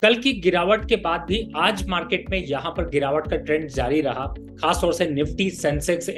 कल की गिरावट के बाद भी आज मार्केट में यहां पर गिरावट का ट्रेंड जारी रहा। खासतौर से निफ्टी, सेंसेक्स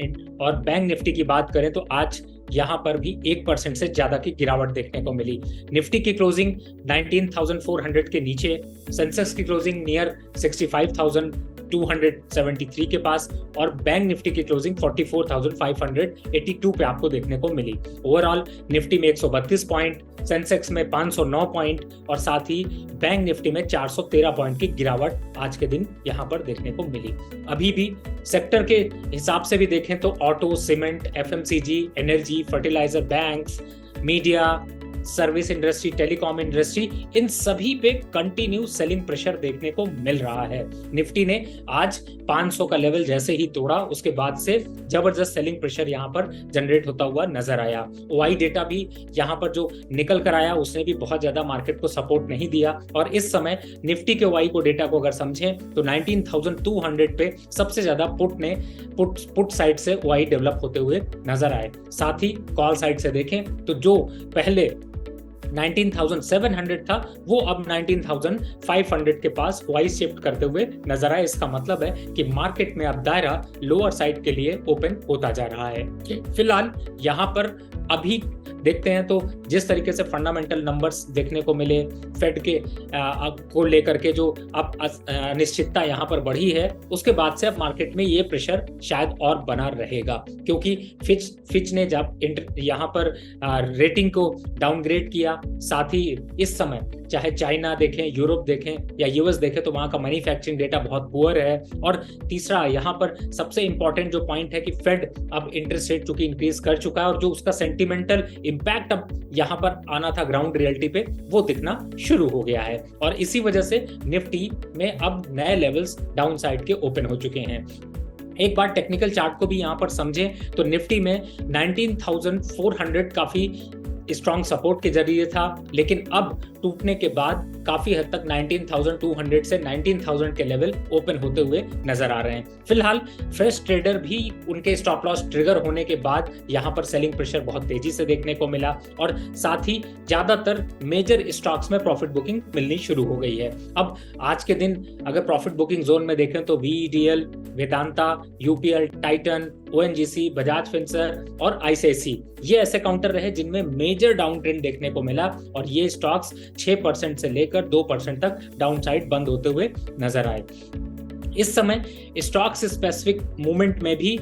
और बैंक निफ्टी की बात करें तो आज यहां पर भी 1% से ज्यादा की गिरावट देखने को मिली। निफ्टी की क्लोजिंग 19,400 के नीचे, सेंसेक्स की क्लोजिंग नियर 65,273 के पास और बैंक निफ्टी की क्लोजिंग 44,582 पे आपको देखने को मिली। ओवरऑल निफ्टी में 132 पॉइंट, सेंसेक्स में 509 पॉइंट और साथ ही बैंक निफ्टी में 413 पॉइंट की गिरावट आज के दिन यहां पर देखने को मिली। अभी भी सेक्टर के हिसाब से भी देखें तो auto, cement, FMCG, energy, fertiliser, banks, media, service industry, telecom industry, इन सभी पे कंटिन्यू सेलिंग प्रेशर देखने को मिल रहा है। निफ्टी ने आज 500 का लेवल जैसे ही तोड़ा, उसके बाद से जबरदस्त सेलिंग प्रेशर यहां पर जनरेट होता हुआ नजर आया। ओआई डेटा भी यहां पर जो निकल कर आया उसने भी बहुत ज्यादा मार्केट को सपोर्ट नहीं दिया और इस समय निफ्टी के ओआई को डेटा को अगर समझें तो 19,200 पे सबसे ज्यादा पुट साइड से ओआई डेवलप होते हुए नजर आए। साथ ही कॉल साइड से देखें तो जो पहले 19,700 था वो अब 19,500 के पास वाइस शिफ्ट करते हुए नजर आए। इसका मतलब है कि मार्केट में अब दायरा लोअर साइड के लिए ओपन होता जा रहा है। फिलहाल यहां पर अभी देखते हैं तो जिस तरीके से फंडामेंटल नंबर्स देखने को मिले, फेड के को लेकर के जो अब अनिश्चितता यहां पर बढ़ी है, उसके बाद से अब मार्केट में ये प्रेशर शायद और बना रहेगा, क्योंकि फिच ने जब यहां पर रेटिंग को डाउनग्रेड किया, साथ ही इस समय चाहे चाइना देखें, यूरोप देखें या यूएस देखें तो वहां का मैन्युफैक्चरिंग डेटा बहुत पुअर है। और तीसरा यहां पर सबसे इंपॉर्टेंट जो पॉइंट है कि फेड अब इंटरेस्ट रेट चूंकि इंक्रीज कर चुका है और जो उसका सेंटिमेंटल इंपैक्ट अब यहां पर आना था ग्राउंड रियलिटी पे, वो दिखना शुरू हो गया है और इसी वजह से निफ्टी में अब नए लेवल्स डाउन साइड के ओपन हो चुके हैं। एक बार टेक्निकल चार्ट को भी यहां पर समझें तो निफ्टी में 19,400 काफी स्ट्रॉन्ग सपोर्ट के जरिए था, लेकिन अब टूटने के बाद काफी हद तक 19,200 से 19,000 के लेवल ओपन होते हुए नजर आ रहे हैं। फिलहाल फ्रेश ट्रेडर भी उनके स्टॉप लॉस ट्रिगर होने के बाद यहां पर सेलिंग प्रेशर बहुत तेजी से देखने को मिला और साथ ही ज्यादातर मेजर स्टॉक्स में प्रॉफिट बुकिंग मिलनी शुरू हो गई है। अब आज के दिन अगर प्रॉफिट बुकिंग जोन में देखें तो VEDL, Vedanta, UPL, Titan, ONGC, Bajaj Finserv और ICICI ये ऐसे काउंटर रहे जिनमें मेजर डाउन ट्रेंड देखने को मिला और ये स्टॉक्स 6% से लेकर 2% तक डाउन साइड बंद होते हुए नजर आए। इस समय स्टॉक्स स्पेसिफिक मूवमेंट में भी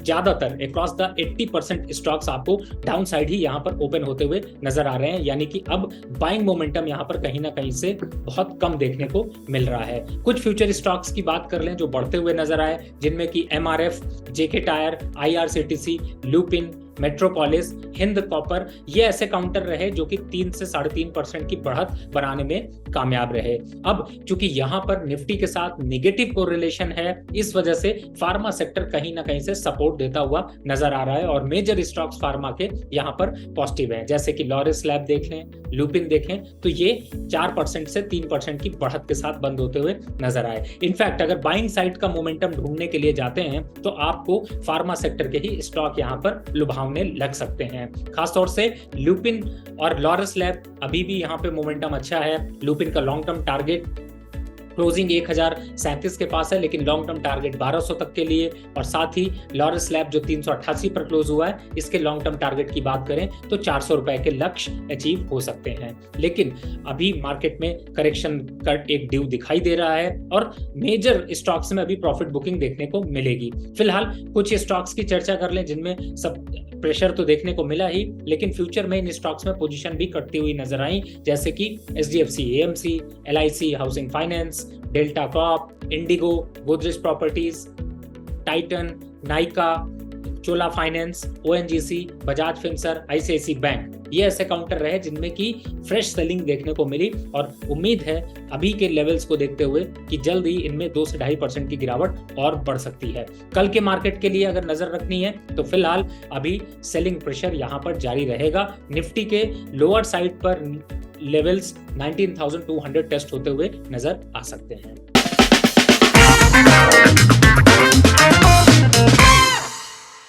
ज्यादातर अक्रॉस द 80% स्टॉक्स आपको डाउन साइड ही यहां पर ओपन होते हुए नजर आ रहे हैं, यानी कि अब बाइंग मोमेंटम यहां पर कहीं ना कहीं से बहुत कम देखने को मिल रहा है। कुछ फ्यूचर स्टॉक्स की बात कर लें जो बढ़ते हुए नजर आए, जिनमें कि MRF, JK tyre, IRCTC, Lupin, metropolis, Hind copper, ये ऐसे काउंटर रहे जो कि 3 से 3.5% की बढ़त बनाने में कामयाब रहे। अब चूंकि यहां पर निफ्टी के साथ नेगेटिव कोरिलेशन है, इस वजह से फार्मा सेक्टर कहीं ना कहीं से सपोर्ट देता हुआ नजर आ रहा है और मेजर स्टॉक्स फार्मा के यहां पर पॉजिटिव है, जैसे कि लॉरिस लैब देख लें, लुपिन देखें तो ये 4% से 3% की बढ़त के साथ बंद होते हुए नजर आए। इनफैक्ट अगर बाइंग साइड का मोमेंटम ढूंढने के लिए जाते हैं तो आपको फार्मा सेक्टर के ही स्टॉक यहां पर लुभावने लग सकते हैं। खासतौर से लुपिन और लॉरिस लैब अभी भी यहां पे मोमेंटम अच्छा है। लुपिन का लॉन्ग टर्म टारगेट क्लोजिंग 1037 के पास है, लेकिन लॉन्ग टर्म टारगेट 1200 तक के लिए और साथ ही लॉरिस लैब जो 388 पर क्लोज हुआ है, इसके लॉन्ग टर्म टारगेट की बात करें तो 400 रुपए के लक्ष्य अचीव हो सकते हैं। लेकिन अभी मार्केट में करेक्शन का एक ड्यू दिखाई दे रहा है और मेजर स्टॉक्स में अभी प्रॉफिट बुकिंग देखने को मिलेगी। फिलहाल कुछ स्टॉक्स की चर्चा कर लें जिनमें सब प्रेशर तो देखने को मिला ही, लेकिन फ्यूचर में इन स्टॉक्स में पोजीशन भी कटती हुई नजर आई, जैसे कि SDFC AMC, LIC housing finance, Delta Corp, IndiGo, Godrej properties, Titan, Nykaa, Chola finance, ONGC, Bajaj Finserv, ICICI bank, ये ऐसे काउंटर रहे जिनमें की फ्रेश सेलिंग देखने को मिली और उम्मीद है अभी के लेवल्स को देखते हुए कि जल्द ही इनमें 2 से 2.5% की गिरावट और बढ़ सकती है। कल के मार्केट के लिए अगर नजर रखनी है तो फिलहाल अभी सेलिंग प्रेशर यहां पर जारी रहेगा। निफ्टी के लोअर साइड पर लेवल्स 19,200 टेस्ट होते हुए नजर आ सकते हैं।